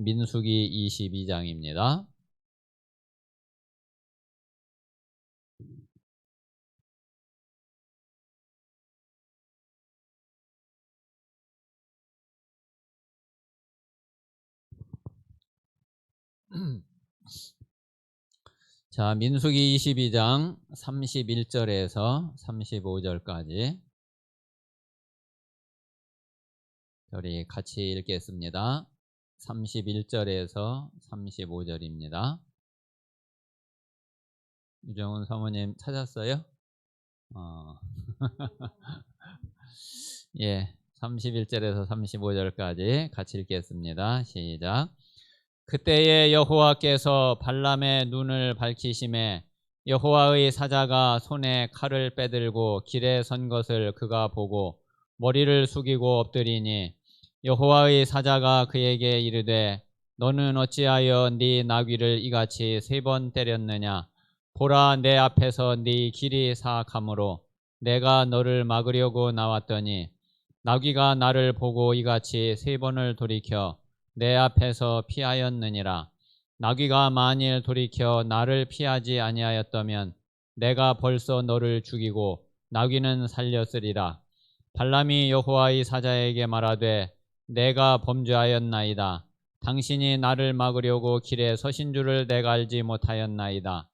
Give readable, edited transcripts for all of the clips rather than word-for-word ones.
민수기 22장입니다. 자, 민수기 22장 31절에서 35절까지 우리 같이 읽겠습니다. 31절에서 35절입니다. 유정훈 사모님 찾았어요? 예, 31절에서 35절까지 같이 읽겠습니다. 시작. 그때에 여호와께서 발람의 눈을 밝히심에 여호와의 사자가 손에 칼을 빼들고 길에 선 것을 그가 보고 머리를 숙이고 엎드리니 여호와의 사자가 그에게 이르되 너는 어찌하여 네 나귀를 이같이 3번 때렸느냐? 보라, 내 앞에서 네 길이 사악하므로 내가 너를 막으려고 나왔더니 나귀가 나를 보고 이같이 3번을 돌이켜 내 앞에서 피하였느니라. 나귀가 만일 돌이켜 나를 피하지 아니하였다면 내가 벌써 너를 죽이고 나귀는 살렸으리라. 발람이 여호와의 사자에게 말하되 내가 범죄하였나이다. 당신이 나를 막으려고 길에 서신 줄을 내가 알지 못하였나이다.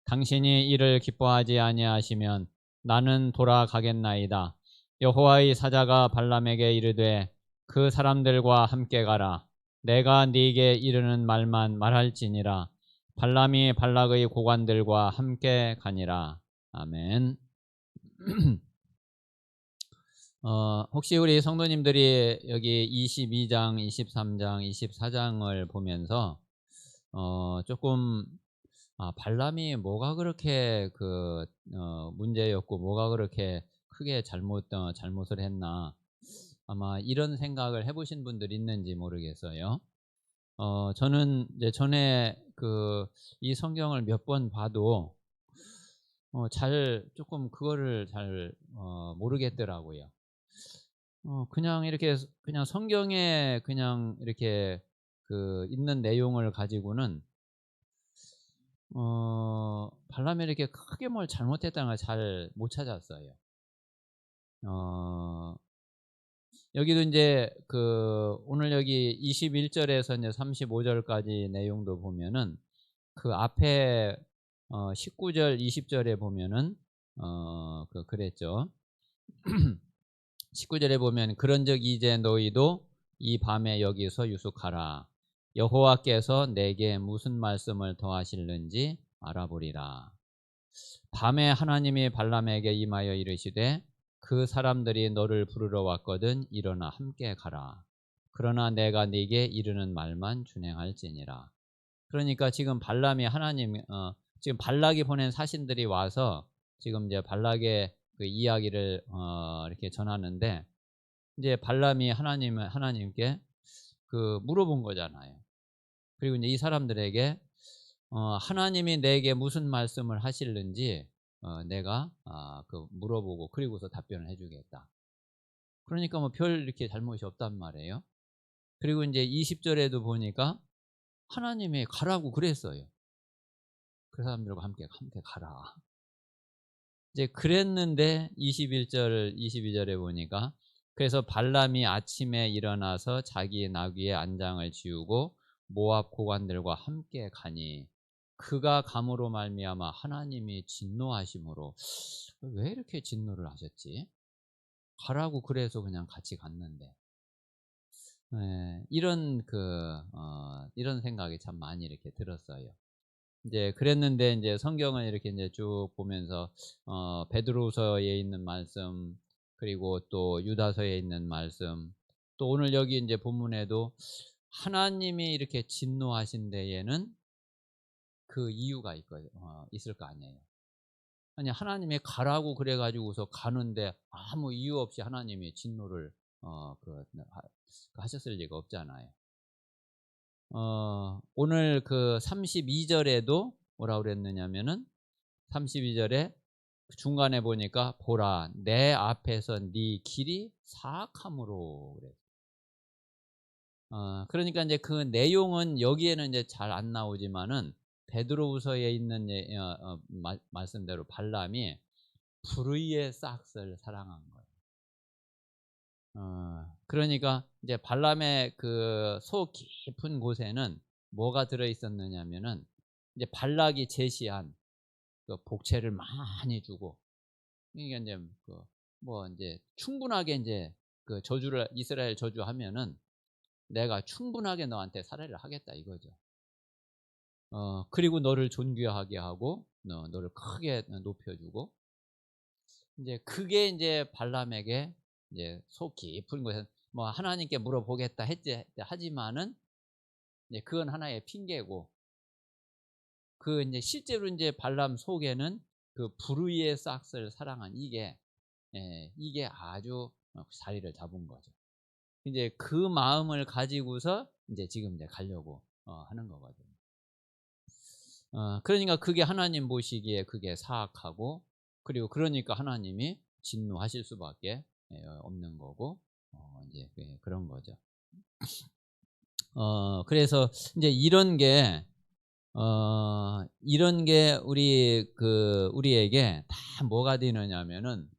당신이 이를 기뻐하지 아니하시면 나는 돌아가겠나이다. 여호와의 사자가 발람에게 이르되 그 사람들과 함께 가라. 내가 네게 이르는 말만 말할지니라. 발람이 발락의 고관들과 함께 가니라. 아멘. 혹시 우리 성도님들이 여기 22장, 23장, 24장을 보면서 조금 발람이 뭐가 그렇게 문제였고 뭐가 그렇게 크게 잘못을 했나, 아마 이런 생각을 해보신 분들이 있는지 모르겠어요. 저는 이제 전에 이 성경을 몇 번 봐도 조금 그거를 잘 모르겠더라고요. 그냥 이렇게 그냥 성경에 그냥 이렇게 있는 내용을 가지고는 발람이 이렇게 크게 뭘 잘못했다는 걸 잘 못 찾았어요. 여기도 이제 오늘 여기 21절에서 이제 35절까지 내용도 보면은 그 앞에 19절, 20절에 보면은 그랬죠. 19절에 보면 그런즉 이제 너희도 이 밤에 여기서 유숙하라. 여호와께서 내게 무슨 말씀을 더하실는지 알아보리라. 밤에 하나님이 발람에게 임하여 이르시되 그 사람들이 너를 부르러 왔거든 일어나 함께 가라. 그러나 내가 네게 이르는 말만 준행할지니라. 그러니까 지금 발람이 지금 발락이 보낸 사신들이 와서 지금 이제 발락의 그 이야기를 이렇게 전하는데, 이제 발람이 하나님께 물어본 거잖아요. 그리고 이제 이 사람들에게 하나님이 내게 무슨 말씀을 하실는지 내가 물어보고 그리고서 답변을 해주겠다. 그러니까 뭐 별 이렇게 잘못이 없단 말이에요. 그리고 이제 20절에도 보니까 하나님이 가라고 그랬어요. 그 사람들과 함께 가라. 이제 그랬는데 21절, 22절에 보니까 그래서 발람이 아침에 일어나서 자기 나귀의 안장을 지우고 모압 고관들과 함께 가니 그가 감으로 말미암아 하나님이 진노하심으로, 왜 이렇게 진노를 하셨지? 가라고 그래서 그냥 같이 갔는데. 이런 생각이 참 많이 이렇게 들었어요. 이제 그랬는데 이제 성경을 이렇게 이제 쭉 보면서 베드로서에 있는 말씀, 그리고 또 유다서에 있는 말씀, 또 오늘 여기 이제 본문에도 하나님이 이렇게 진노하신 데에는 그 이유가 있을 거 아니에요. 아니, 하나님이 가라고 그래가지고서 가는데 아무 이유 없이 하나님이 진노를 하셨을 리가 없잖아요. 오늘 32절에도 뭐라고 그랬느냐면은 32절에 중간에 보니까 보라, 내 앞에서 네 길이 사악함으로 그랬어요. 그러니까 이제 그 내용은 여기에는 이제 잘 안 나오지만은 베드로후서에 있는 말씀대로 발람이 불의의 싹을 사랑한 거예요. 그러니까 이제 발람의 그 속 깊은 곳에는 뭐가 들어 있었느냐면은 이제 발락이 제시한 그 복채를 많이 주고, 이게 이제 그 뭐 이제 충분하게 이제 그 저주를 이스라엘 저주하면은 내가 충분하게 너한테 살해를 하겠다 이거죠. 그리고 너를 존귀하게 하고 너를 크게 높여주고, 이제 그게 이제 발람에게 이제 속 깊은 곳에 뭐 하나님께 물어보겠다 했지 하지만은 이제 그건 하나의 핑계고, 그 이제 실제로 이제 발람 속에는 그 불의의 싹을 사랑한 이게 아주 자리를 잡은 거죠. 이제 그 마음을 가지고서 이제 지금 이제 가려고 하는 거거든요. 그러니까 그게 하나님 보시기에 그게 사악하고, 그리고 그러니까 하나님이 진노하실 수밖에 없는 거고, 이제 그런 거죠. 그래서 이제 이런 게 우리에게 다 뭐가 되느냐면은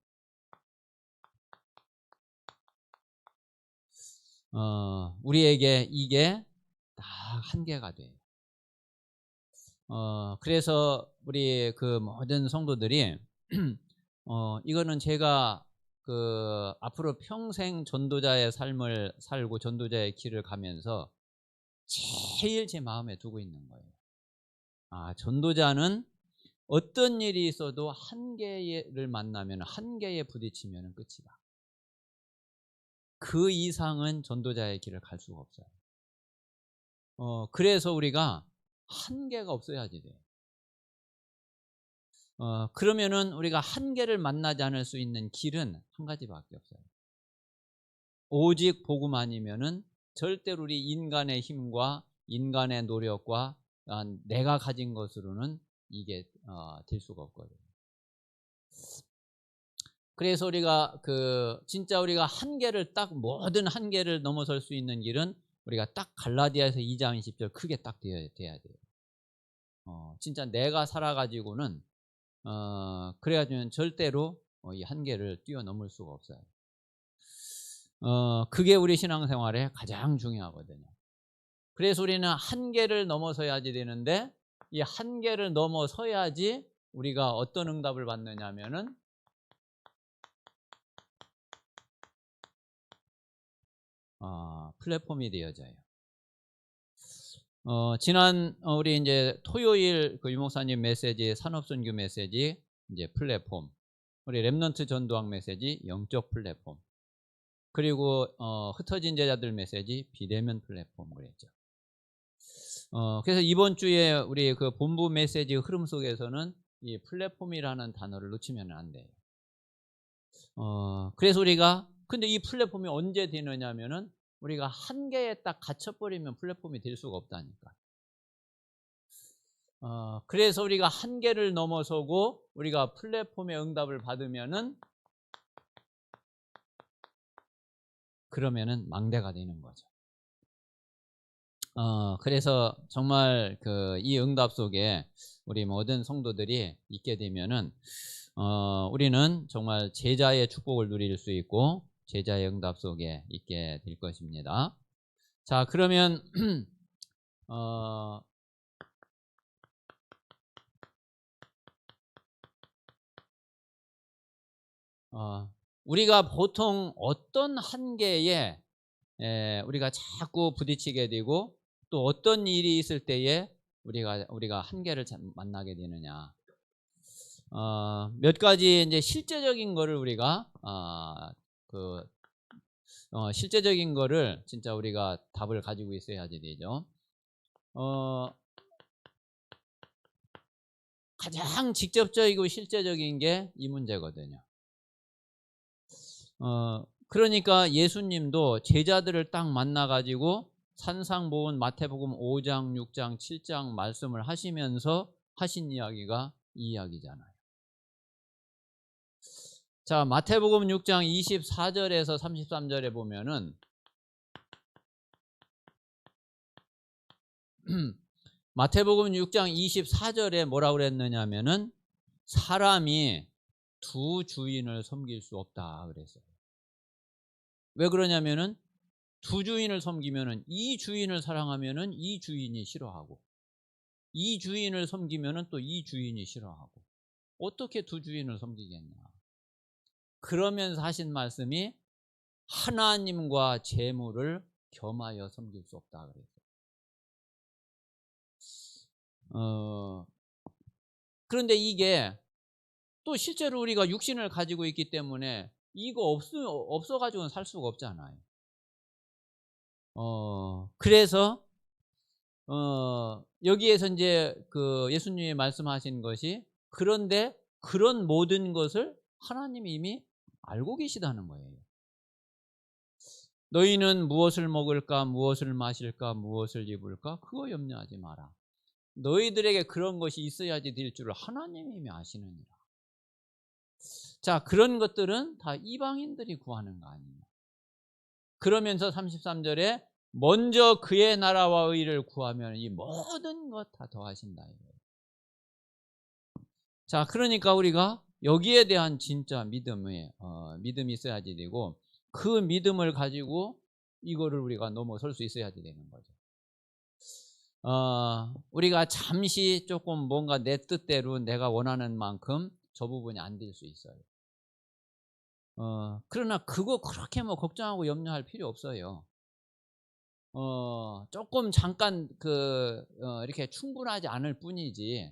우리에게 이게 다 한계가 돼요. 그래서 우리 그 모든 성도들이 이거는 제가 그 앞으로 평생 전도자의 삶을 살고 전도자의 길을 가면서 제일 제 마음에 두고 있는 거예요. 전도자는 어떤 일이 있어도 한계를 만나면 한계에 부딪히면 끝이다. 그 이상은 전도자의 길을 갈 수가 없어요. 그래서 우리가 한계가 없어야지 돼요. 그러면은 우리가 한계를 만나지 않을 수 있는 길은 한 가지밖에 없어요. 오직 복음 아니면은 절대로 우리 인간의 힘과 인간의 노력과 내가 가진 것으로는 이게 될 수가 없거든요. 그래서 우리가 진짜 우리가 모든 한계를 넘어설 수 있는 길은 우리가 딱 갈라디아서 2장 20절 크게 딱 돼야 돼요. 진짜 내가 살아가지고는 그래가지고는 절대로 이 한계를 뛰어넘을 수가 없어요. 그게 우리 신앙생활에 가장 중요하거든요. 그래서 우리는 한계를 넘어서야지 되는데, 이 한계를 넘어서야지 우리가 어떤 응답을 받느냐면은 플랫폼이 되어져요. 지난 우리 이제 토요일 그 유목사님 메시지, 산업선교 메시지 이제 플랫폼, 우리 렘넌트 전도학 메시지 영적 플랫폼, 그리고 흩어진 제자들 메시지 비대면 플랫폼 그랬죠. 그래서 이번 주에 우리 그 본부 메시지 흐름 속에서는 이 플랫폼이라는 단어를 놓치면 안 돼요. 그래서 우리가 근데 이 플랫폼이 언제 되느냐면은 우리가 한계에 딱 갇혀버리면 플랫폼이 될 수가 없다니까. 그래서 우리가 한계를 넘어서고 우리가 플랫폼의 응답을 받으면은 그러면은 망대가 되는 거죠. 그래서 정말 이 응답 속에 우리 모든 성도들이 있게 되면은 우리는 정말 제자의 축복을 누릴 수 있고 제자의 응답 속에 있게 될 것입니다. 자, 그러면 우리가 보통 어떤 한계에 우리가 자꾸 부딪히게 되고 또 어떤 일이 있을 때에 우리가 한계를 만나게 되느냐. 몇 가지 이제 실제적인 거를 우리가 실제적인 거를 진짜 우리가 답을 가지고 있어야지 되죠. 가장 직접적이고 실제적인 게 이 문제거든요. 그러니까 예수님도 제자들을 딱 만나가지고 산상보훈 마태복음 5장, 6장, 7장 말씀을 하시면서 하신 이야기가 이 이야기잖아요. 자, 마태복음 6장 24절에서 33절에 보면은 마태복음 6장 24절에 뭐라고 그랬느냐면은 사람이 두 주인을 섬길 수 없다 그랬어요. 왜 그러냐면은 두 주인을 섬기면은 이 주인을 사랑하면은 이 주인이 싫어하고 이 주인을 섬기면은 또 이 주인이 싫어하고 어떻게 두 주인을 섬기겠냐. 그러면서 하신 말씀이 하나님과 재물을 겸하여 섬길 수 없다 그랬어요. 그런데 이게 또 실제로 우리가 육신을 가지고 있기 때문에 이거 없어가지고는 살 수가 없잖아요. 그래서 여기에서 이제 그 예수님이 말씀하신 것이 그런데 그런 모든 것을 하나님이 이미 알고 계시다는 거예요. 너희는 무엇을 먹을까, 무엇을 마실까, 무엇을 입을까, 그거 염려하지 마라. 너희들에게 그런 것이 있어야지 될 줄을 하나님이 이미 아시느니라. 자, 그런 것들은 다 이방인들이 구하는 거 아니에요. 그러면서 33절에 먼저 그의 나라와 의를 구하면 이 모든 것 다 더하신다 이거예요. 자, 그러니까 우리가 여기에 대한 진짜 믿음이 있어야지 되고 그 믿음을 가지고 이거를 우리가 넘어설 수 있어야지 되는 거죠. 우리가 잠시 조금 뭔가 내 뜻대로 내가 원하는 만큼 저 부분이 안 될 수 있어요. 그러나 그거 그렇게 뭐 걱정하고 염려할 필요 없어요. 조금 잠깐 이렇게 충분하지 않을 뿐이지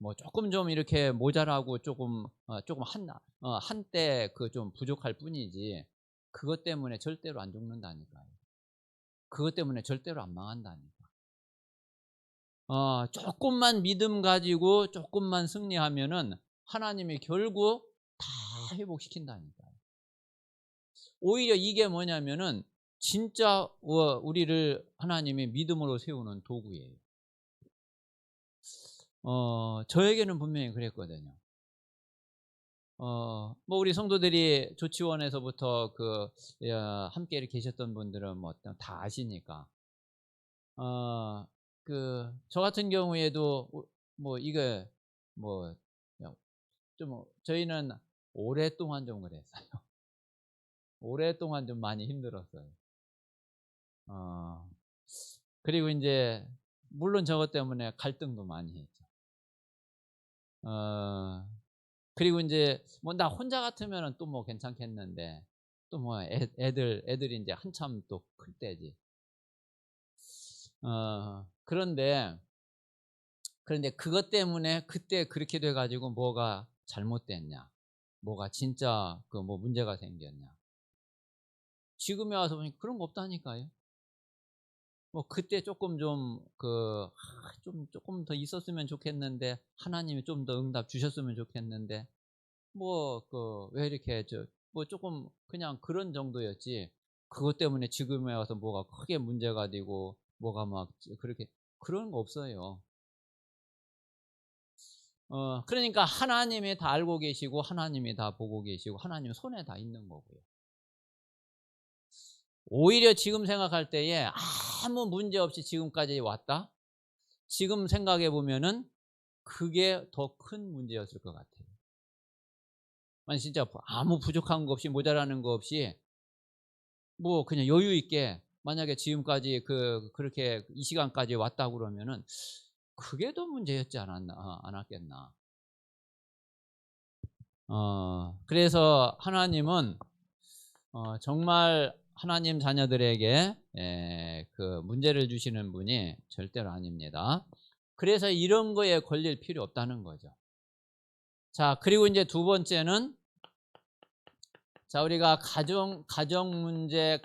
뭐 조금 좀 이렇게 모자라고 조금 한때 그 좀 부족할 뿐이지 그것 때문에 절대로 안 죽는다니까요. 그것 때문에 절대로 안 망한다니까. 조금만 믿음 가지고 조금만 승리하면은 하나님이 결국 다 회복시킨다니까요. 오히려 이게 뭐냐면은 진짜 우리를 하나님이 믿음으로 세우는 도구예요. 저에게는 분명히 그랬거든요. 뭐 우리 성도들이 조치원에서부터 함께 이렇게 계셨던 분들은 뭐 다 아시니까. 저 같은 경우에도 뭐 이게 뭐 좀 저희는 오랫동안 좀 그랬어요. 오랫동안 좀 많이 힘들었어요. 그리고 이제 물론 저것 때문에 갈등도 많이 했죠. 그리고 이제 뭐 나 혼자 같으면은 또 뭐 괜찮겠는데 또 뭐 애들이 이제 한참 또 클 때지. 그런데 그것 때문에 그때 그렇게 돼 가지고 뭐가 잘못됐냐? 뭐가 진짜 뭐 문제가 생겼냐? 지금에 와서 보니까 그런 거 없다니까요. 뭐 그때 조금 조금 더 있었으면 좋겠는데 하나님이 좀 더 응답 주셨으면 좋겠는데 뭐 왜 이렇게 뭐 조금 그냥 그런 정도였지 그것 때문에 지금에 와서 뭐가 크게 문제가 되고 뭐가 막 그렇게 그런 거 없어요. 그러니까 하나님이 다 알고 계시고 하나님이 다 보고 계시고 하나님 손에 다 있는 거고요. 오히려 지금 생각할 때에 아무 문제 없이 지금까지 왔다? 지금 생각해 보면은 그게 더 큰 문제였을 것 같아요. 아니 진짜 아무 부족한 거 없이 모자라는 거 없이 뭐 그냥 여유 있게 만약에 지금까지 그렇게 이 시간까지 왔다 그러면은 그게 더 문제였지 않았겠나. 그래서 하나님은 정말 하나님 자녀들에게 그 문제를 주시는 분이 절대로 아닙니다. 그래서 이런 거에 걸릴 필요 없다는 거죠. 자, 그리고 이제 두 번째는 자, 우리가 가정 문제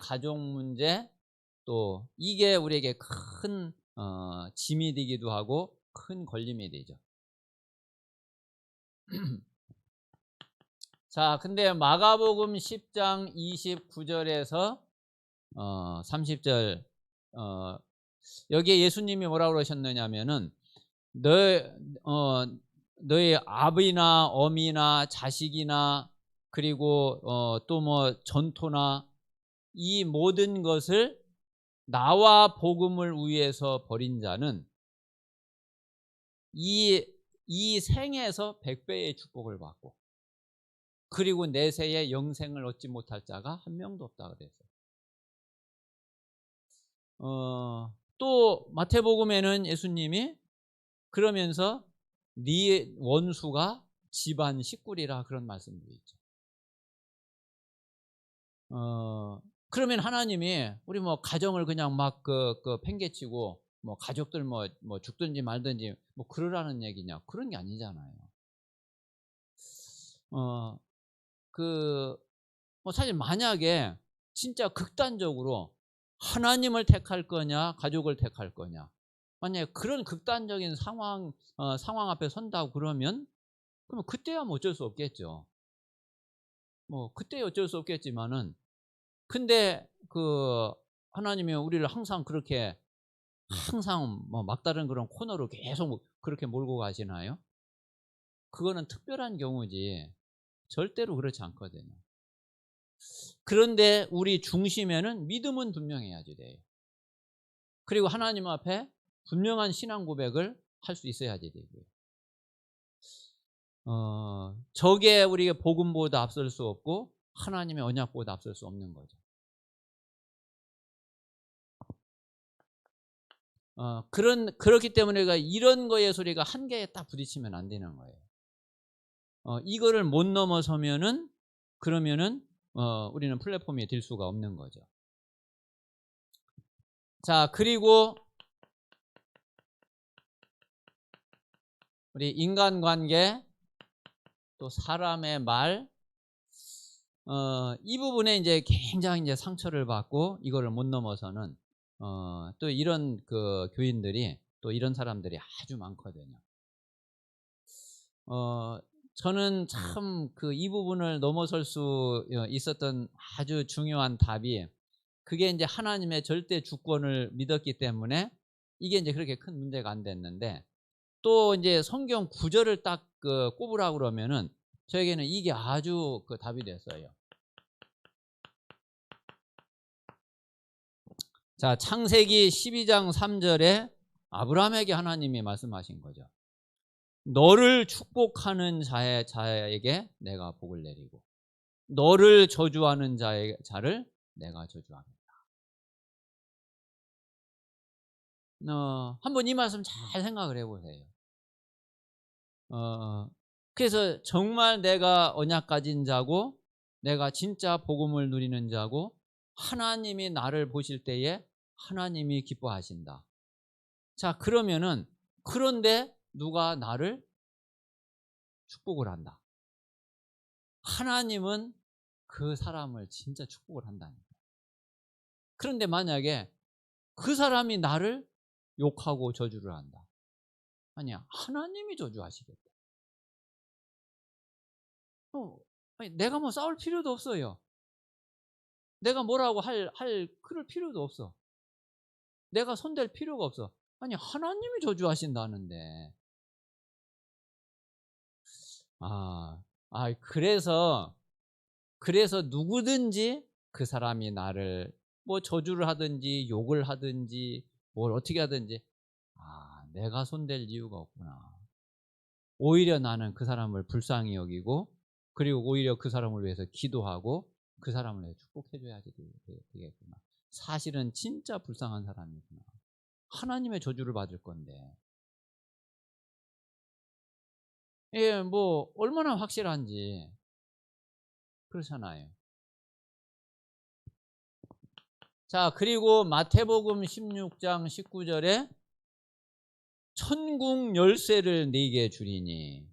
또 이게 우리에게 큰 짐이 되기도 하고 큰 걸림이 되죠. 자, 근데 마가복음 10장 29절에서 30절 여기에 예수님이 뭐라고 그러셨느냐면은 너의 아비나 어미나 자식이나 그리고 또 뭐 전토나 이 모든 것을 나와 복음을 위해서 버린 자는 이 생에서 100배의 축복을 받고 그리고 내세에 영생을 얻지 못할 자가 한 명도 없다 그랬어요. 또 마태복음에는 예수님이 그러면서 네 원수가 집안 식구리라 그런 말씀도 있죠. 그러면 하나님이 우리 뭐 가정을 그냥 막 팽개치고 뭐 가족들 뭐 죽든지 말든지 뭐 그러라는 얘기냐? 그런 게 아니잖아요. 뭐 사실 만약에 진짜 극단적으로 하나님을 택할 거냐, 가족을 택할 거냐. 만약에 그런 극단적인 상황 앞에 선다고 그러면 그때야 뭐 어쩔 수 없겠죠. 뭐 그때 어쩔 수 없겠지만은 근데 하나님이 우리를 항상 그렇게 항상 뭐 막다른 그런 코너로 계속 그렇게 몰고 가시나요? 그거는 특별한 경우지 절대로 그렇지 않거든요. 그런데 우리 중심에는 믿음은 분명해야지 돼요. 그리고 하나님 앞에 분명한 신앙 고백을 할 수 있어야지 되고요. 저게 우리가 복음보다 앞설 수 없고 하나님의 언약보다 앞설 수 없는 거죠. 그렇기 때문에 이런 거의 소리가 한계에 딱 부딪히면 안 되는 거예요. 이거를 못 넘어서면은 그러면은 우리는 플랫폼이 될 수가 없는 거죠. 자, 그리고 우리 인간관계 또 사람의 말 이 부분에 이제 굉장히 이제 상처를 받고 이거를 못 넘어서는 또 이런 교인들이 또 이런 사람들이 아주 많거든요. 저는 참 이 부분을 넘어설 수 있었던 아주 중요한 답이 그게 이제 하나님의 절대 주권을 믿었기 때문에 이게 이제 그렇게 큰 문제가 안 됐는데 또 이제 성경 구절을 딱 꼽으라고 그러면은 저에게는 이게 아주 답이 됐어요. 자, 창세기 12장 3절에 아브라함에게 하나님이 말씀하신 거죠. 너를 축복하는 자에게 내가 복을 내리고 너를 저주하는 자를 내가 저주하겠다. 한번 이 말씀 잘 생각을 해보세요. 그래서 정말 내가 언약 가진 자고 내가 진짜 복음을 누리는 자고 하나님이 나를 보실 때에 하나님이 기뻐하신다. 자, 그런데 누가 나를 축복을 한다. 하나님은 그 사람을 진짜 축복을 한다는 거예요. 그런데 만약에 그 사람이 나를 욕하고 저주를 한다. 아니야, 하나님이 저주하시겠다. 아니, 내가 뭐 싸울 필요도 없어요. 내가 뭐라고 그럴 필요도 없어. 내가 손댈 필요가 없어. 아니, 하나님이 저주하신다는데. 그래서 누구든지 그 사람이 나를 뭐 저주를 하든지 욕을 하든지 뭘 어떻게 하든지 내가 손댈 이유가 없구나. 오히려 나는 그 사람을 불쌍히 여기고 그리고 오히려 그 사람을 위해서 기도하고 그 사람을 위해서 축복해 줘야지 되겠구나. 사실은 진짜 불쌍한 사람이구나. 하나님의 저주를 받을 건데. 예, 뭐 얼마나 확실한지 그렇잖아요. 자, 그리고 마태복음 16장 19절에 천국 열쇠를 네게 주리니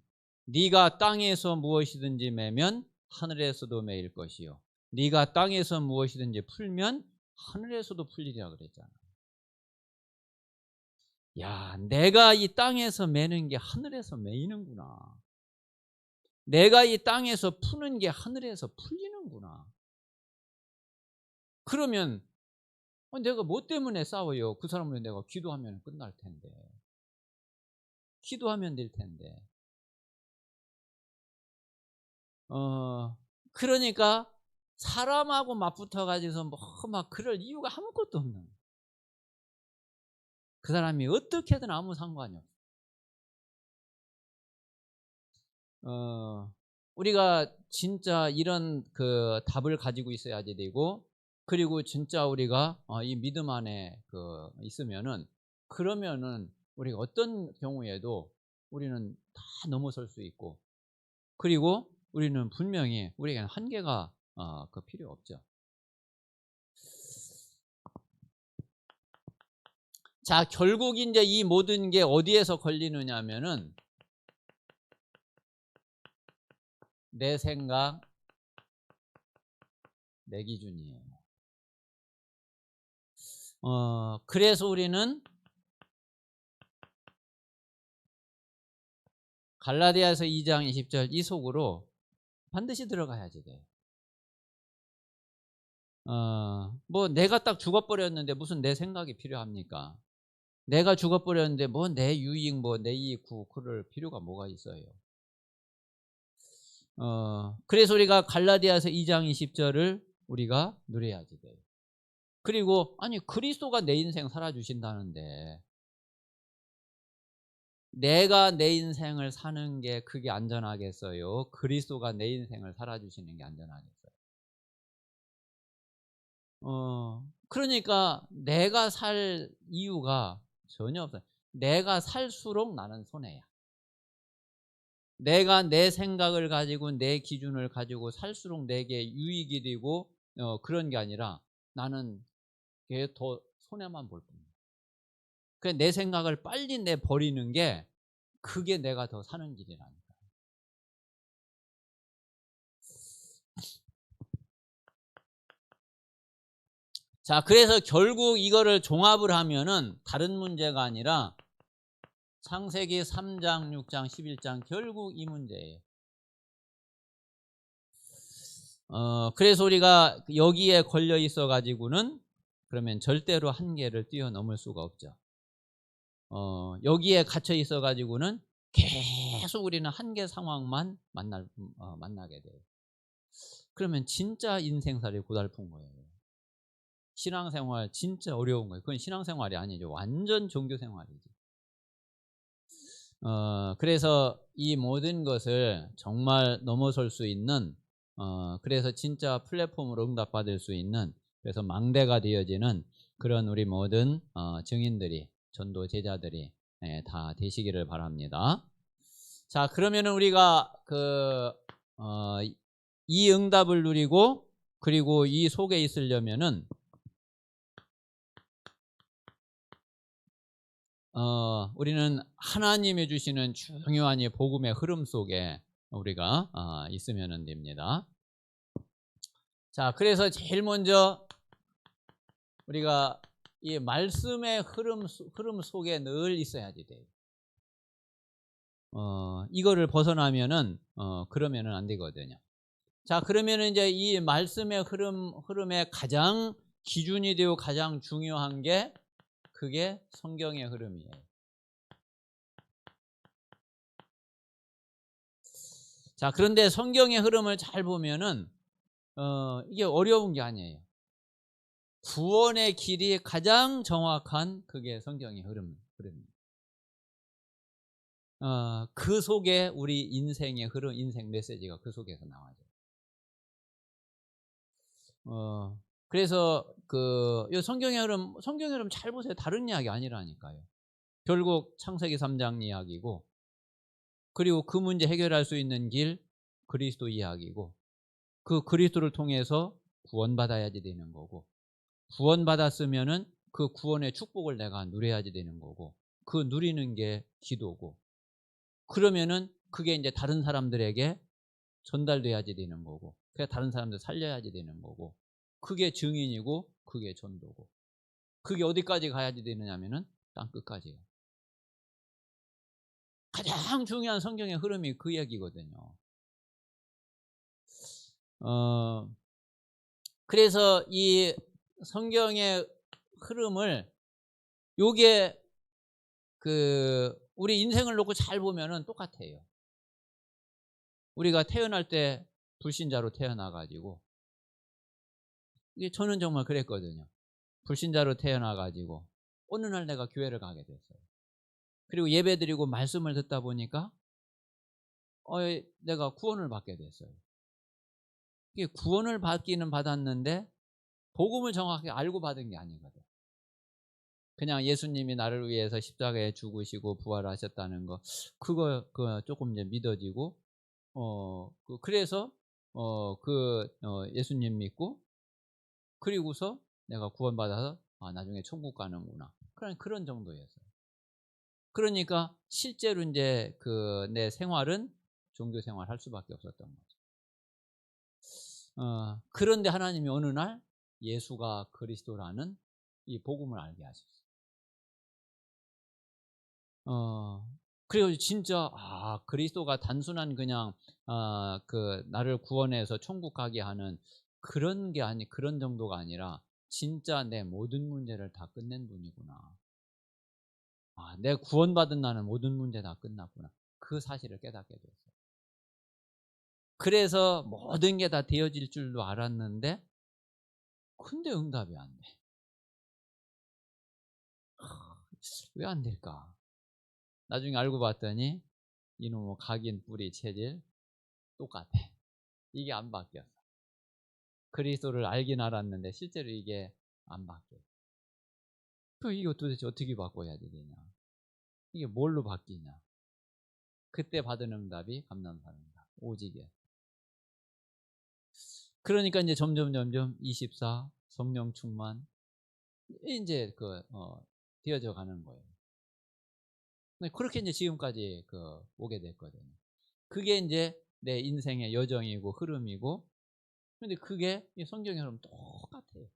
네가 땅에서 무엇이든지 매면 하늘에서도 매일 것이요 네가 땅에서 무엇이든지 풀면 하늘에서도 풀리리라 그랬잖아. 야, 내가 이 땅에서 매는 게 하늘에서 매이는구나. 내가 이 땅에서 푸는 게 하늘에서 풀리는구나. 그러면 내가 뭐 때문에 싸워요? 그 사람을 내가 기도하면 끝날 텐데. 기도하면 될 텐데. 그러니까 사람하고 맞붙어 가지고서 뭐 막 그럴 이유가 아무것도 없는 거예요. 그 사람이 어떻게든 아무 상관이 없어. 우리가 진짜 이런 그 답을 가지고 있어야지 되고, 그리고 진짜 우리가 이 믿음 안에 있으면은, 그러면은 우리가 어떤 경우에도 우리는 다 넘어설 수 있고, 그리고 우리는 분명히 우리에게는 한계가 필요 없죠. 자, 결국 이제 이 모든 게 어디에서 걸리느냐 하면은 내 생각, 내 기준이에요. 그래서 우리는 갈라디아서 2장 20절 이 속으로 반드시 들어가야지 돼. 뭐 내가 딱 죽어버렸는데 무슨 내 생각이 필요합니까? 내가 죽어버렸는데 뭐 내 유익, 뭐 내 이익 그럴 필요가 뭐가 있어요? 그래서 우리가 갈라디아서 2장 20절을 우리가 누려야지 돼요. 그리고 아니 그리스도가 내 인생 살아주신다는데 내가 내 인생을 사는 게 그게 안전하겠어요? 그리스도가 내 인생을 살아주시는 게 안전하겠어요? 그러니까 내가 살 이유가 전혀 없어요. 내가 살수록 나는 손해야. 내가 내 생각을 가지고 내 기준을 가지고 살수록 내게 유익이 되고 그런 게 아니라 나는 그게 더 손해만 볼 뿐이야. 그래 내 생각을 빨리 내버리는 게 그게 내가 더 사는 길이라니까. 자, 그래서 결국 이거를 종합을 하면은 다른 문제가 아니라 창세기 3장, 6장, 11장 결국 이 문제예요. 그래서 우리가 여기에 걸려 있어 가지고는 그러면 절대로 한계를 뛰어넘을 수가 없죠. 여기에 갇혀 있어 가지고는 계속 우리는 한계 상황만 만나게 돼요. 그러면 진짜 인생살이 고달픈 거예요. 신앙생활 진짜 어려운 거예요. 그건 신앙생활이 아니죠. 완전 종교생활이지. 그래서 이 모든 것을 정말 넘어설 수 있는 그래서 진짜 플랫폼으로 응답받을 수 있는 그래서 망대가 되어지는 그런 우리 모든 증인들이 전도 제자들이 다 되시기를 바랍니다. 자, 그러면은 우리가 이 응답을 누리고 그리고 이 속에 있으려면은 우리는 하나님이 주시는 중요한 이 복음의 흐름 속에 우리가 있으면 됩니다. 자, 그래서 제일 먼저 우리가 이 말씀의 흐름 속에 늘 있어야지 돼요. 이거를 벗어나면은 그러면은 안 되거든요. 자, 그러면은 이제 이 말씀의 흐름의 가장 기준이 되고 가장 중요한 게 그게 성경의 흐름이에요. 자, 그런데 성경의 흐름을 잘 보면은 이게 어려운 게 아니에요. 구원의 길이 가장 정확한 그게 성경의 흐름입니다. 그 속에 우리 인생의 흐름, 인생 메시지가 그 속에서 나와요. 그래서 이 성경의 흐름 잘 보세요. 다른 이야기 아니라니까요. 결국 창세기 3장 이야기고, 그리고 그 문제 해결할 수 있는 길 그리스도 이야기고, 그 그리스도를 통해서 구원받아야지 되는 거고, 구원받았으면은 그 구원의 축복을 내가 누려야지 되는 거고, 그 누리는 게 기도고, 그러면은 그게 이제 다른 사람들에게 전달돼야지 되는 거고, 그게 다른 사람들 살려야지 되는 거고, 그게 증인이고 그게 전도고, 그게 어디까지 가야지 되느냐면은 땅 끝까지요. 가장 중요한 성경의 흐름이 그 얘기거든요. 그래서 이 성경의 흐름을 요게 우리 인생을 놓고 잘 보면은 똑같아요. 우리가 태어날 때 불신자로 태어나가지고, 이게 저는 정말 그랬거든요. 불신자로 태어나가지고 어느 날 내가 교회를 가게 됐어요. 그리고 예배드리고 말씀을 듣다 보니까 내가 구원을 받게 됐어요. 이게 구원을 받기는 받았는데 복음을 정확하게 알고 받은 게 아니거든. 그냥 예수님이 나를 위해서 십자가에 죽으시고 부활하셨다는 거, 그거 조금 이제 믿어지고, 그래서 예수님 믿고, 그리고서 내가 구원받아서 나중에 천국 가는구나. 그런 정도였어요. 그러니까 실제로 이제 내 생활은 종교 생활 할 수밖에 없었던 거죠. 그런데 하나님이 어느 날 예수가 그리스도라는 이 복음을 알게 하셨어요. 그리고 진짜 그리스도가 단순한 그냥 나를 구원해서 천국 가게 하는 그런 정도가 아니라 진짜 내 모든 문제를 다 끝낸 분이구나. 내 구원받은 나는 모든 문제 다 끝났구나. 그 사실을 깨닫게 됐어요. 그래서 모든 게 다 되어질 줄도 알았는데 근데 응답이 안 돼. 왜 안 될까? 나중에 알고 봤더니 이놈의 각인 뿌리 체질 똑같아. 이게 안 바뀌었어. 그리스도를 알긴 알았는데 실제로 이게 안 바뀌어. 이거 도대체 어떻게 바꿔야 되냐? 이게 뭘로 바뀌냐? 그때 받은 응답이 감남산 응답. 오직에. 그러니까 이제 점점 24 성령 충만 이제 되어져 가는 거예요. 그렇게 이제 지금까지 오게 됐거든요. 그게 이제 내 인생의 여정이고 흐름이고, 근데 그게 성경의 흐름 똑같아요.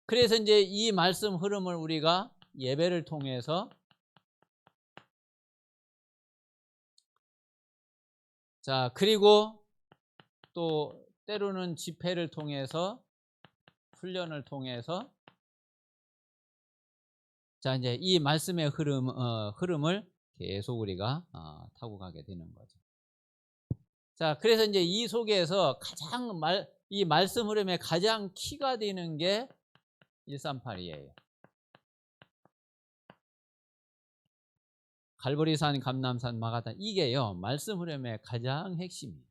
그래서 이제 이 말씀 흐름을 우리가 예배를 통해서, 자, 그리고 또 때로는 집회를 통해서, 훈련을 통해서, 자, 이제 이 말씀의 흐름을 계속 우리가 타고 가게 되는 거죠. 자, 그래서 이제 이 속에서 이 말씀 흐름의 가장 키가 되는 게 138이에요. 갈보리산, 감남산, 마가단, 이게요 말씀 흐름의 가장 핵심이에요.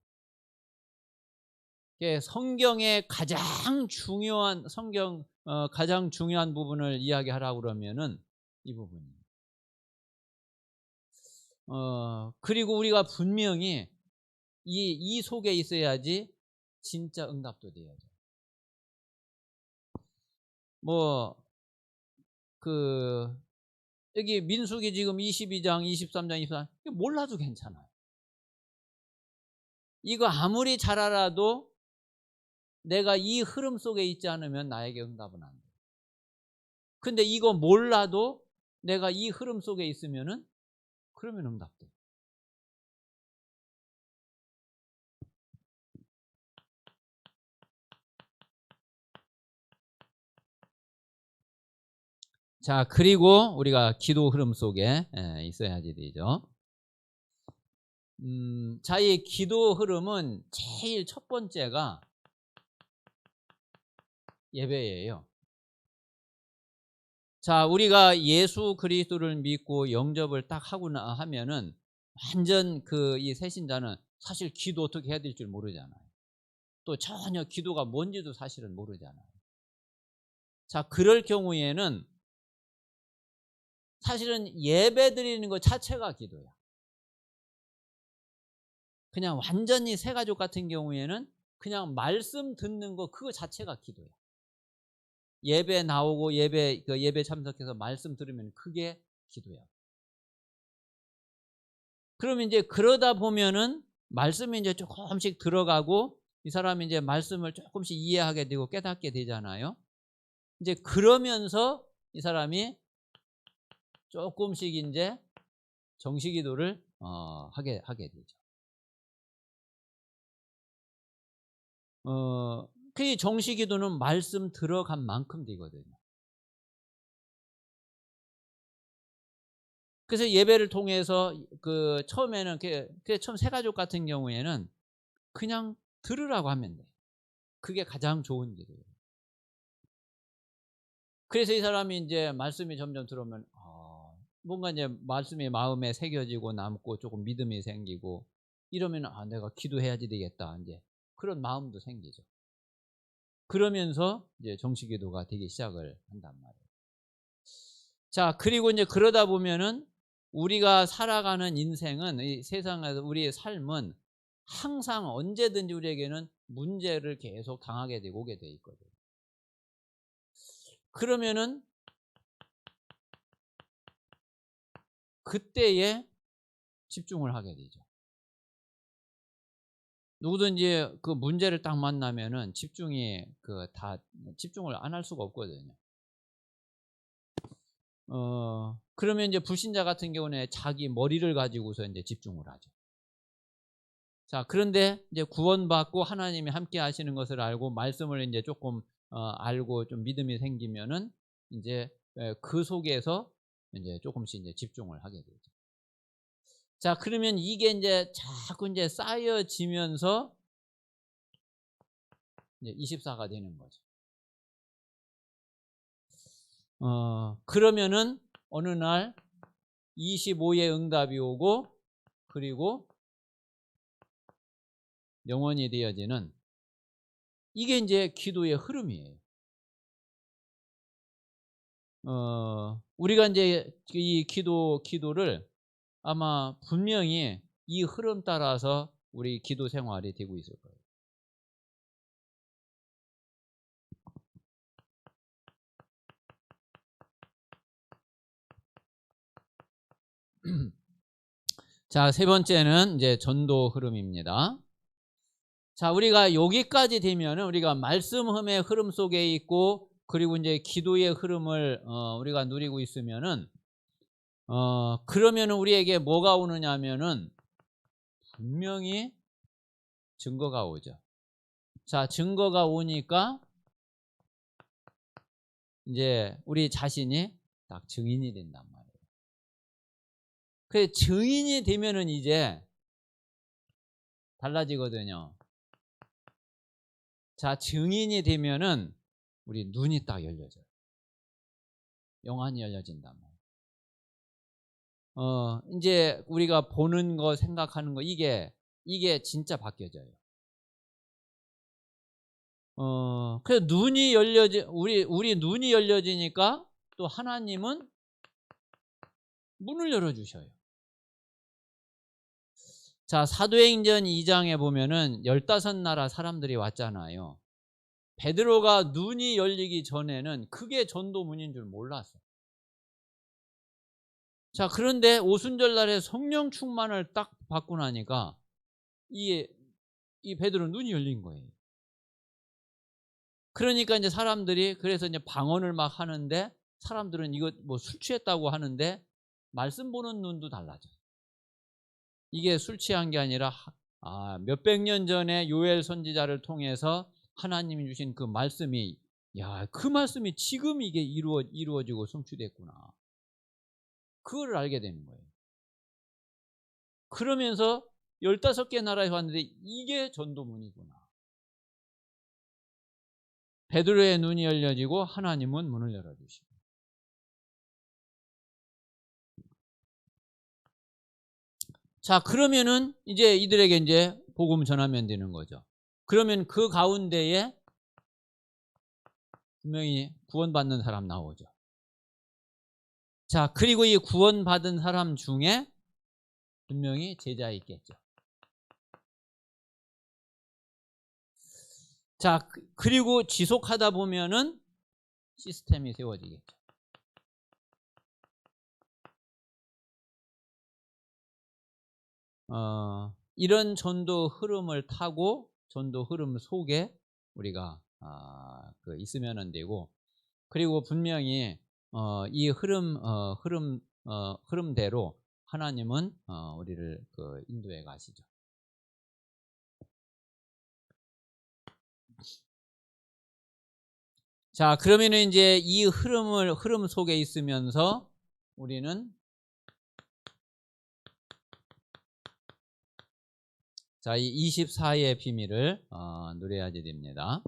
이게 성경의 가장 중요한 부분을 이야기하라고 그러면은 이 부분이에요. 그리고 우리가 분명히 이 속에 있어야지 진짜 응답도 돼야죠. 여기 민수기 지금 22장, 23장, 24장 몰라도 괜찮아요. 이거 아무리 잘 알아도 내가 이 흐름 속에 있지 않으면 나에게 응답은 안 돼요. 근데 이거 몰라도 내가 이 흐름 속에 있으면은 그러면 응답돼. 자, 그리고 우리가 기도 흐름 속에 있어야지 되죠. 자, 이 기도 흐름은 제일 첫 번째가 예배예요. 자, 우리가 예수 그리스도를 믿고 영접을 딱 하고 하면은 완전 이 새신자는 사실 기도 어떻게 해야 될 줄 모르잖아요. 또 전혀 기도가 뭔지도 사실은 모르잖아요. 자, 그럴 경우에는 사실은 예배 드리는 것 자체가 기도야. 그냥 완전히 새가족 같은 경우에는 그냥 말씀 듣는 거 그거 자체가 기도야. 예배 나오고 예배 참석해서 말씀 들으면 그게 기도야. 그러면 이제 그러다 보면은 말씀이 이제 조금씩 들어가고 이 사람이 이제 말씀을 조금씩 이해하게 되고 깨닫게 되잖아요. 이제 그러면서 이 사람이 조금씩 이제 정식 기도를 하게 되죠. 그 정식 기도는 말씀 들어간 만큼 되거든요. 그래서 예배를 통해서 처음에는 처음 새가족 같은 경우에는 그냥 들으라고 하면 돼. 그게 가장 좋은 기도예요. 그래서 이 사람이 이제 말씀이 점점 들어오면 뭔가 이제 말씀이 마음에 새겨지고 남고 조금 믿음이 생기고 이러면 내가 기도해야지 되겠다 이제 그런 마음도 생기죠. 그러면서 이제 정식기도가 되기 시작을 한단 말이에요. 자, 그리고 이제 그러다 보면은 우리가 살아가는 인생은 이 세상에서 우리의 삶은 항상 언제든지 우리에게는 문제를 계속 당하게 되고 오게 돼 있거든요. 그러면은 그때에 집중을 하게 되죠. 누구든지 그 문제를 딱 만나면은 다 집중을 안 할 수가 없거든요. 그러면 이제 불신자 같은 경우는 자기 머리를 가지고서 이제 집중을 하죠. 자, 그런데 이제 구원받고 하나님이 함께 하시는 것을 알고 말씀을 이제 조금 알고 좀 믿음이 생기면은 이제 그 속에서 이제 조금씩 이제 집중을 하게 되죠. 자, 그러면 이게 이제 자꾸 이제 쌓여지면서 이제 24가 되는 거죠. 그러면은 어느 날 25의 응답이 오고 그리고 영원히 되어지는 이게 이제 기도의 흐름이에요. 우리가 이제 이 기도를 아마 분명히 이 흐름 따라서 우리 기도 생활이 되고 있을 거예요. 자, 세 번째는 이제 전도 흐름입니다. 자, 우리가 여기까지 되면은 우리가 말씀의 흐름 속에 있고 그리고 이제 기도의 흐름을 우리가 누리고 있으면은 그러면은 우리에게 뭐가 오느냐면은 분명히 증거가 오죠. 자, 증거가 오니까 이제 우리 자신이 딱 증인이 된단 말이에요. 그 증인이 되면은 이제 달라지거든요. 자, 증인이 되면은 우리 눈이 딱 열려져요. 영안이 열려진단 말이에요. 이제 우리가 보는 거, 생각하는 거 이게 진짜 바뀌어져요. 그래서 우리 눈이 열려지니까 또 하나님은 문을 열어주셔요. 자, 사도행전 2장에 보면은 15나라 사람들이 왔잖아요. 베드로가 눈이 열리기 전에는 그게 전도문인 줄 몰랐어. 자, 그런데 오순절 날에 성령 충만을 딱 받고 나니까 이 베드로 눈이 열린 거예요. 그러니까 이제 사람들이 그래서 이제 방언을 막 하는데 사람들은 이거 뭐 술 취했다고 하는데 말씀 보는 눈도 달라져. 이게 술 취한 게 아니라 몇백 년 전에 요엘 선지자를 통해서 하나님이 주신 그 말씀이 그 말씀이 지금 이게 이루어지고 성취됐구나. 그걸 알게 되는 거예요. 그러면서 15개 나라에 왔는데 이게 전도문이구나. 베드로의 눈이 열려지고 하나님은 문을 열어주시고. 자, 그러면은 이제 이들에게 이제 복음 전하면 되는 거죠. 그러면 그 가운데에 분명히 구원받는 사람 나오죠. 자, 그리고 이 구원받은 사람 중에 분명히 제자 있겠죠. 자, 그리고 지속하다 보면은 시스템이 세워지겠죠. 이런 전도 흐름을 타고 전도 흐름 속에 우리가 있으면 안 되고, 그리고 분명히 이 흐름대로 하나님은 우리를 인도해 가시죠. 자, 그러면은 이제 이 흐름 속에 있으면서 우리는 이 24의 비밀을 누려야지 됩니다.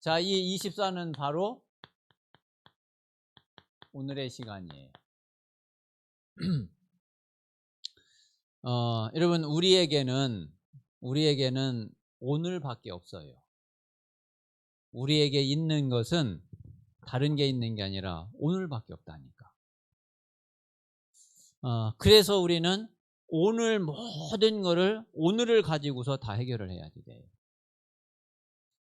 자, 이 24는 바로 오늘의 시간이에요. 여러분 우리에게는 오늘밖에 없어요. 우리에게 있는 것은 다른 게 있는 게 아니라 오늘밖에 없다니까. 그래서 우리는 오늘 모든 거를 오늘을 가지고서 다 해결을 해야 돼요.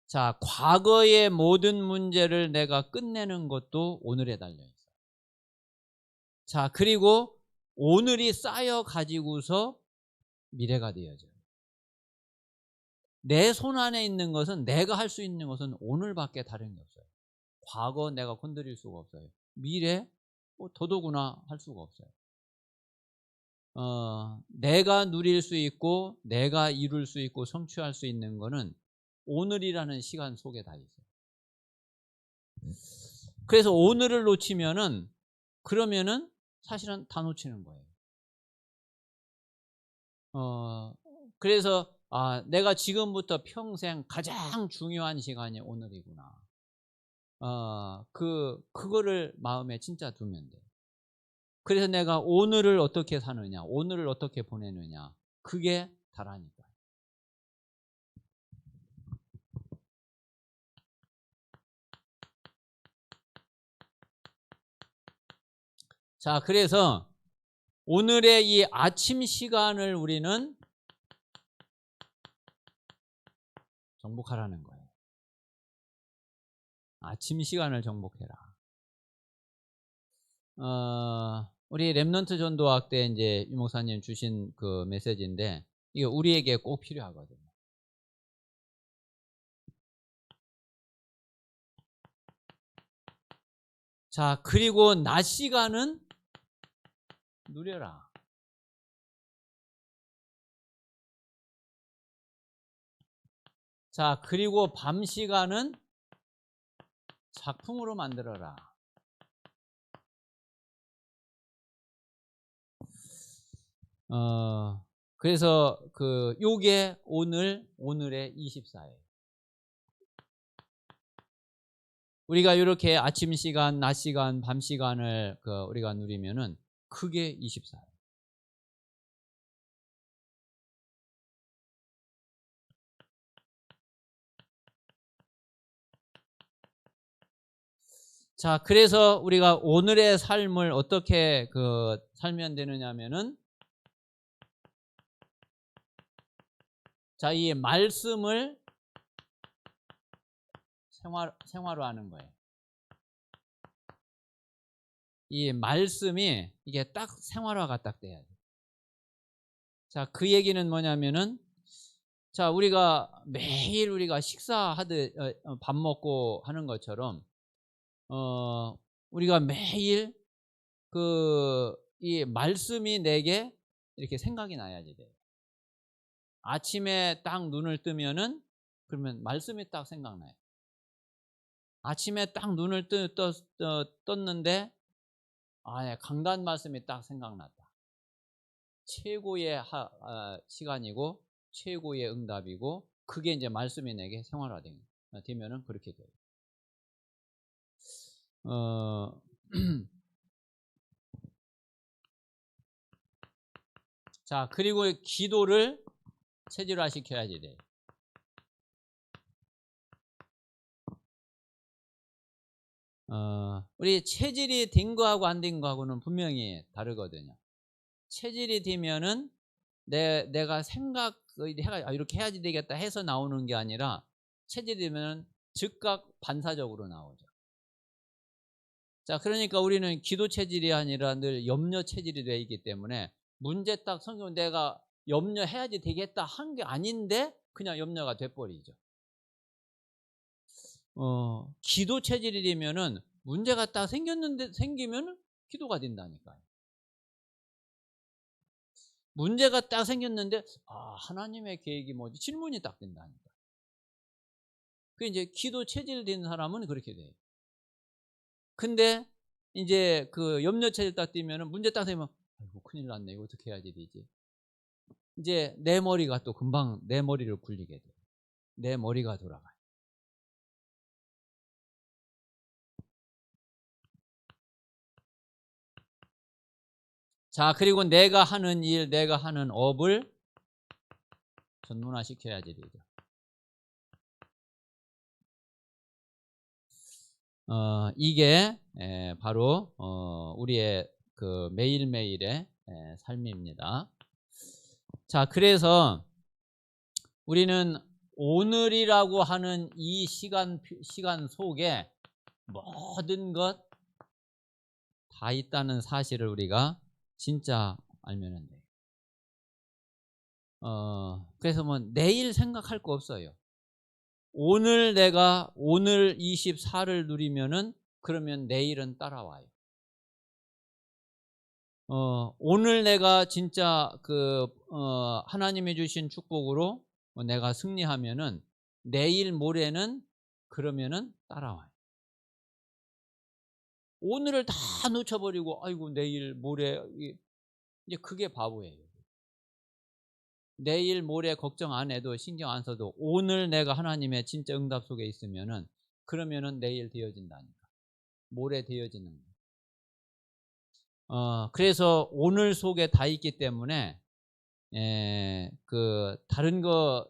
자, 과거의 모든 문제를 내가 끝내는 것도 오늘에 달려 있어요. 자, 그리고 오늘이 쌓여 가지고서 미래가 되어져요. 내 손 안에 있는 것은, 내가 할 수 있는 것은 오늘밖에 다른 게 없어요. 과거 내가 건드릴 수가 없어요. 미래 더더구나 할 수가 없어요. 내가 누릴 수 있고 내가 이룰 수 있고 성취할 수 있는 거는 오늘이라는 시간 속에 다 있어요. 그래서 오늘을 놓치면은, 그러면은 사실은 다 놓치는 거예요. 그래서 내가 지금부터 평생 가장 중요한 시간이 오늘이구나. 그거를 마음에 진짜 두면 돼. 그래서 내가 오늘을 어떻게 사느냐, 오늘을 어떻게 보내느냐, 그게 다라니까. 자, 그래서 오늘의 이 아침 시간을 우리는 정복하라는 거예요. 아침 시간을 정복해라. 우리 렘넌트 전도학 때 이제 유 목사님 주신 그 메시지인데, 이게 우리에게 꼭 필요하거든요. 자, 그리고 낮 시간은 누려라. 자, 그리고 밤 시간은 작품으로 만들어라. 그래서 요게 오늘의 24예요. 우리가 이렇게 아침 시간, 낮 시간, 밤 시간을 우리가 누리면은 그게 24예요. 자, 그래서 우리가 오늘의 삶을 어떻게 살면 되느냐면은, 자, 이 말씀을 생활화하는 거예요. 이 말씀이 이게 딱 생활화가 딱 돼야 돼요. 자, 그 얘기는 뭐냐면은, 자, 우리가 매일 우리가 식사하듯 밥 먹고 하는 것처럼 우리가 매일 이 말씀이 내게 이렇게 생각이 나야지 돼요. 아침에 딱 눈을 뜨면은, 그러면 말씀이 딱 생각나요. 아침에 딱 눈을 떴는데 강단 말씀이 딱 생각났다. 최고의 시간이고 최고의 응답이고, 그게 이제 말씀이 내게 생활화되면은 그렇게 돼요. 자, 그리고 기도를 체질화 시켜야지 돼. 우리 체질이 된 거하고 안 된 거하고는 분명히 다르거든요. 체질이 되면은 내가 이렇게 해야지 되겠다 해서 나오는 게 아니라, 체질이 되면 즉각 반사적으로 나오죠. 자, 그러니까 우리는 기도 체질이 아니라 늘 염려 체질이 되어 있기 때문에, 문제 딱 성경 내가 염려해야지 되겠다 한 게 아닌데 그냥 염려가 돼버리죠. 기도 체질이 되면은 문제가 딱 생기면 기도가 된다니까요. 문제가 딱 생겼는데 하나님의 계획이 뭐지? 질문이 딱 된다니까. 그 이제 기도 체질 된 사람은 그렇게 돼요. 근데 이제 염려 체질 딱 되면은 문제 딱 되면 아이고 큰일 났네, 이거 어떻게 해야지 되지? 이제 내 머리가 또 금방 내 머리를 굴리게 돼요. 내 머리가 돌아가요. 자, 그리고 내가 하는 일, 내가 하는 업을 전문화시켜야지 되죠. 이게 바로 우리의 그 매일매일의 삶입니다. 자, 그래서 우리는 오늘이라고 하는 이 시간 속에 모든 것 다 있다는 사실을 우리가 진짜 알면 돼요. 그래서 뭐 내일 생각할 거 없어요. 오늘 내가 오늘 24를 누리면은 그러면 내일은 따라와요. 오늘 내가 진짜 하나님이 주신 축복으로 내가 승리하면은 내일 모레는 그러면은 따라와요. 오늘을 다 놓쳐버리고 아이고 내일 모레 이제 그게 바보예요. 내일 모레 걱정 안 해도 신경 안 써도 오늘 내가 하나님의 진짜 응답 속에 있으면은 그러면은 내일 되어진다니까. 모레 되어지는 거. 그래서 오늘 속에 다 있기 때문에 다른 거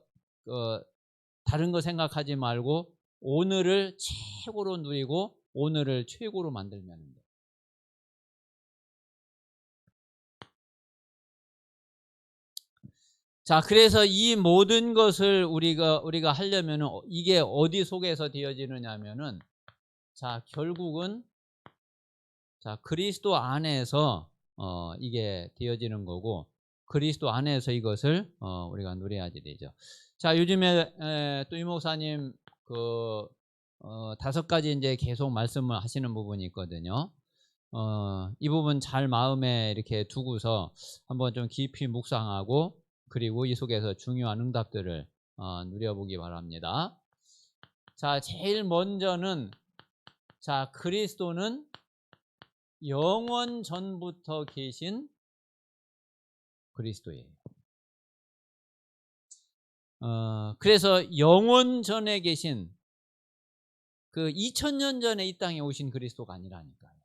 생각하지 말고 오늘을 최고로 누리고 오늘을 최고로 만들면 돼. 자, 그래서 이 모든 것을 우리가 하려면 이게 어디 속에서 되어지느냐면은 자, 결국은 자, 그리스도 안에서 이게 되어지는 거고 그리스도 안에서 이것을 우리가 누려야지 되죠. 자, 요즘에 또 이 목사님 5가지 이제 계속 말씀을 하시는 부분이 있거든요. 이 부분 잘 마음에 이렇게 두고서 한번 좀 깊이 묵상하고 그리고 이 속에서 중요한 응답들을 누려보기 바랍니다. 자, 제일 먼저는 자, 그리스도는 영원 전부터 계신 그리스도예요. 그래서 영원 전에 계신 그 2000년 전에 이 땅에 오신 그리스도가 아니라니까요.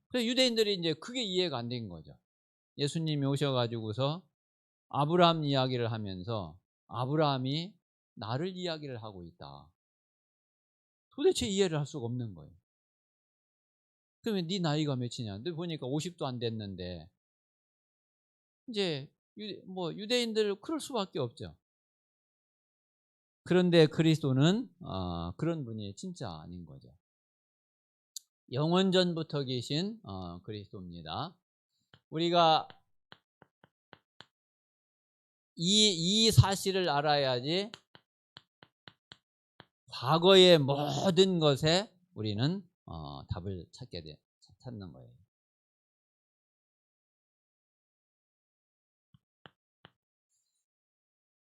그래서 유대인들이 이제 그게 이해가 안 된 거죠. 예수님이 오셔가지고서 아브라함 이야기를 하면서 아브라함이 나를 이야기를 하고 있다. 도대체 이해를 할 수가 없는 거예요. 그러면 네 나이가 몇이냐? 너 보니까 50도 안 됐는데 이제 유대인들 그럴 수밖에 없죠. 그런데 그리스도는 그런 분이 진짜 아닌 거죠. 영원전부터 계신 그리스도입니다. 우리가 이 사실을 알아야지 과거의 모든 것에 우리는 답을 찾는 거예요.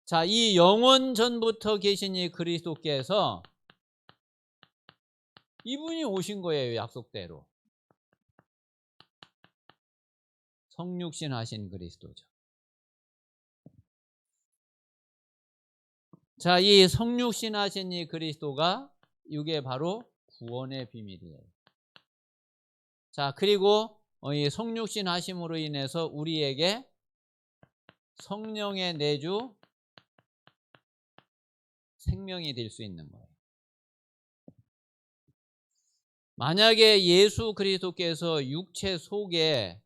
자, 이 영원 전부터 계신 이 그리스도께서 이분이 오신 거예요. 약속대로. 성육신 하신 그리스도죠. 자, 이 성육신 하신 이 그리스도가 이게 바로 구원의 비밀이에요. 자, 그리고 이 성육신 하심으로 인해서 우리에게 성령의 내주 생명이 될 수 있는 거예요. 만약에 예수 그리스도께서 육체 속에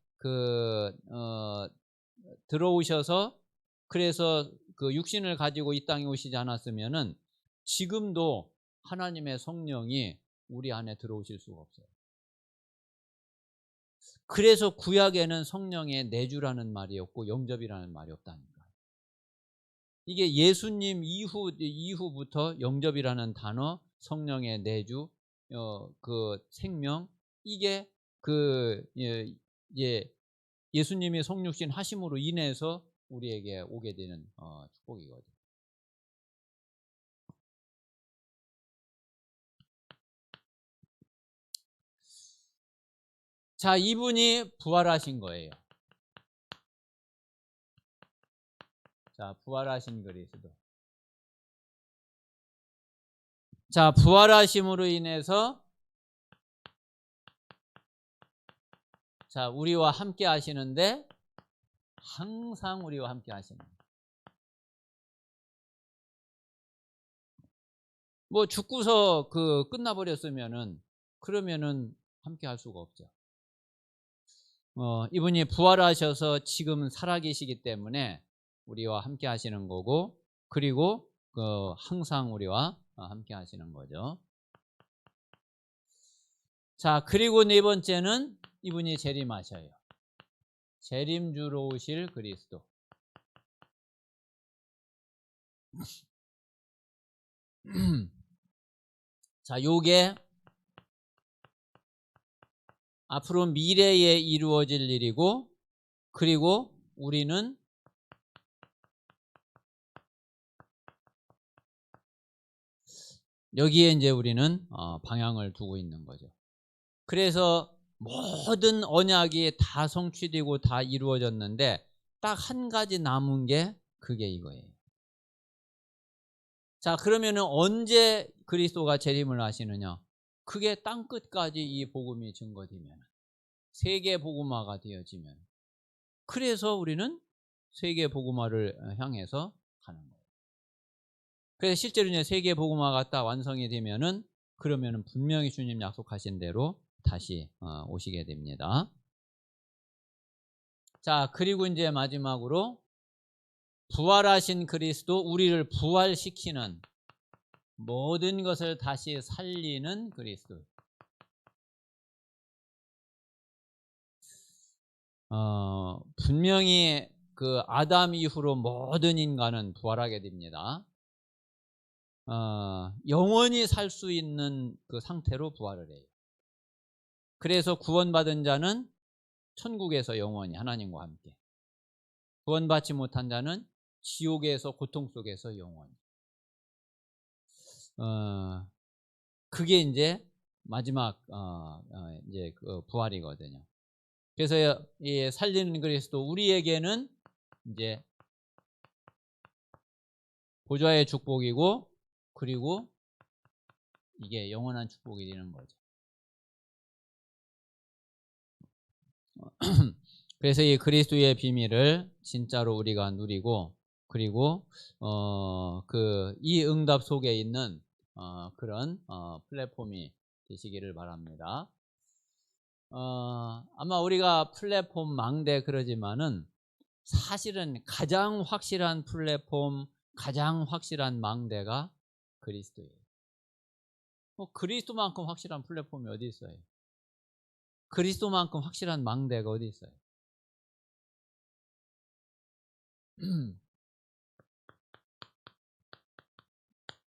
들어오셔서 그래서 그 육신을 가지고 이 땅에 오시지 않았으면은 지금도 하나님의 성령이 우리 안에 들어오실 수가 없어요. 그래서 구약에는 성령의 내주라는 말이 없고 영접이라는 말이 없다니까. 이게 예수님 이후부터 영접이라는 단어, 성령의 내주, 생명, 이게 예수님이 성육신 하심으로 인해서 우리에게 오게 되는 축복이거든요. 자, 이분이 부활하신 거예요. 자, 부활하신 그리스도. 자, 부활하심으로 인해서 자, 우리와 함께 하시는데 항상 우리와 함께 하시는 거예요. 뭐 죽고서 끝나버렸으면은 그러면은 함께 할 수가 없죠. 이분이 부활하셔서 지금 살아계시기 때문에 우리와 함께 하시는 거고, 그리고 항상 우리와 함께 하시는 거죠. 자, 그리고 네 번째는 이분이 재림하셔요. 재림주로 오실 그리스도. 자, 요게 앞으로 미래에 이루어질 일이고, 그리고 우리는 여기에 이제 우리는 방향을 두고 있는 거죠. 그래서 모든 언약이 다 성취되고 다 이루어졌는데 딱 한 가지 남은 게 그게 이거예요. 자, 그러면은 언제 그리스도가 재림을 하시느냐? 그게 땅 끝까지 이 복음이 증거되면, 세계 복음화가 되어지면, 그래서 우리는 세계 복음화를 향해서 가는 거예요. 그래서 실제로 이제 세계 복음화가 딱 완성이 되면은, 그러면은 분명히 주님 약속하신 대로 다시 오시게 됩니다. 자, 그리고 이제 마지막으로 부활하신 그리스도, 우리를 부활시키는, 모든 것을 다시 살리는 그리스도. 분명히 그 아담 이후로 모든 인간은 부활하게 됩니다. 영원히 살 수 있는 그 상태로 부활을 해요. 그래서 구원받은 자는 천국에서 영원히 하나님과 함께, 구원받지 못한 자는 지옥에서 고통 속에서 영원히. 그게 이제 마지막 이제 그 부활이거든요. 그래서 이 살리는 그리스도, 우리에게는 이제 보좌의 축복이고, 그리고 이게 영원한 축복이 되는 거죠. 그래서 이 그리스도의 비밀을 진짜로 우리가 누리고, 그리고 이 응답 속에 있는 그런 플랫폼이 되시기를 바랍니다. 아마 우리가 플랫폼 망대 그러지만은 사실은 가장 확실한 플랫폼, 가장 확실한 망대가 그리스도예요. 그리스도만큼 확실한 플랫폼이 어디 있어요? 그리스도만큼 확실한 망대가 어디 있어요?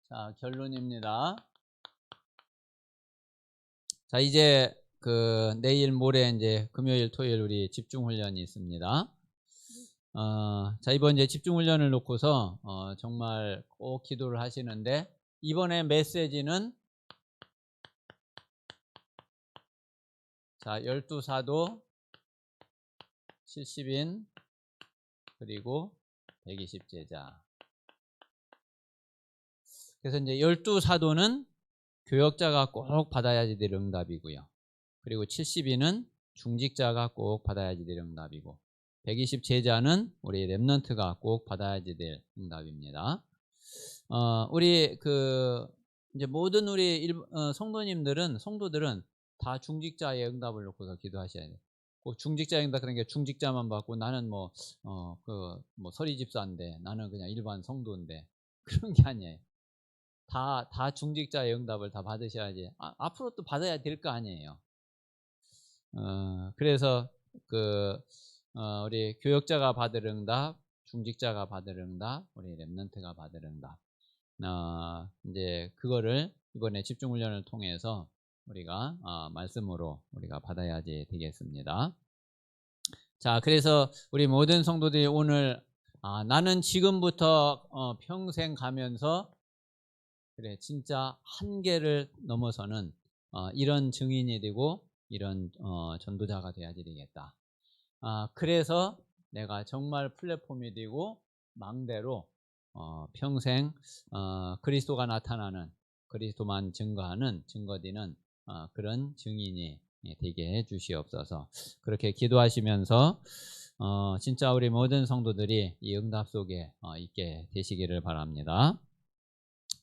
자, 결론입니다. 자, 이제 내일 모레 이제 금요일 토요일 우리 집중 훈련이 있습니다. 자, 이번 이제 집중 훈련을 놓고서 정말 꼭 기도를 하시는데, 이번에 메시지는 자, 12사도 70인 그리고 120제자. 그래서 이제 12사도는 교역자가 꼭 받아야지 될 응답이고요. 그리고 70인은 중직자가 꼭 받아야지 될 응답이고, 120제자는 우리 렘넌트가 꼭 받아야지 될 응답입니다. 우리 이제 모든 우리 성도들은 다 중직자의 응답을 놓고서 기도하셔야 돼요. 꼭 중직자의 응답, 그러니까 중직자만 받고 나는 뭐 서리 집사인데, 나는 그냥 일반 성도인데, 그런 게 아니에요. 다 중직자의 응답을 다 받으셔야지 앞으로 또 받아야 될 거 아니에요. 그래서 우리 교역자가 받을 응답, 중직자가 받을 응답, 우리 렘넌트가 받을 응답. 이제 그거를 이번에 집중훈련을 통해서 우리가 말씀으로 우리가 받아야지 되겠습니다. 자, 그래서 우리 모든 성도들이 오늘 나는 지금부터 평생 가면서 그래 진짜 한계를 넘어서는 이런 증인이 되고 이런 전도자가 돼야지 되겠다. 그래서 내가 정말 플랫폼이 되고 망대로 평생 그리스도가 나타나는, 그리스도만 증거하는, 증거되는 그런 증인이 되게 해 주시옵소서. 그렇게 기도하시면서 진짜 우리 모든 성도들이 이 응답 속에 있게 되시기를 바랍니다.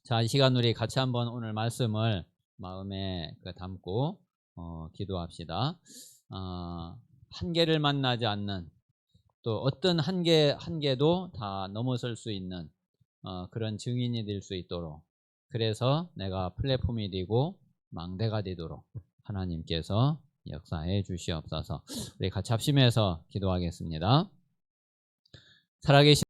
자, 이 시간 우리 같이 한번 오늘 말씀을 마음에 담고 기도합시다. 한계를 만나지 않는, 또 어떤 한계도 다 넘어설 수 있는 그런 증인이 될 수 있도록, 그래서 내가 플랫폼이 되고 망대가 되도록 하나님께서 역사해 주시옵소서. 우리 같이 합심해서 기도하겠습니다. 살아계신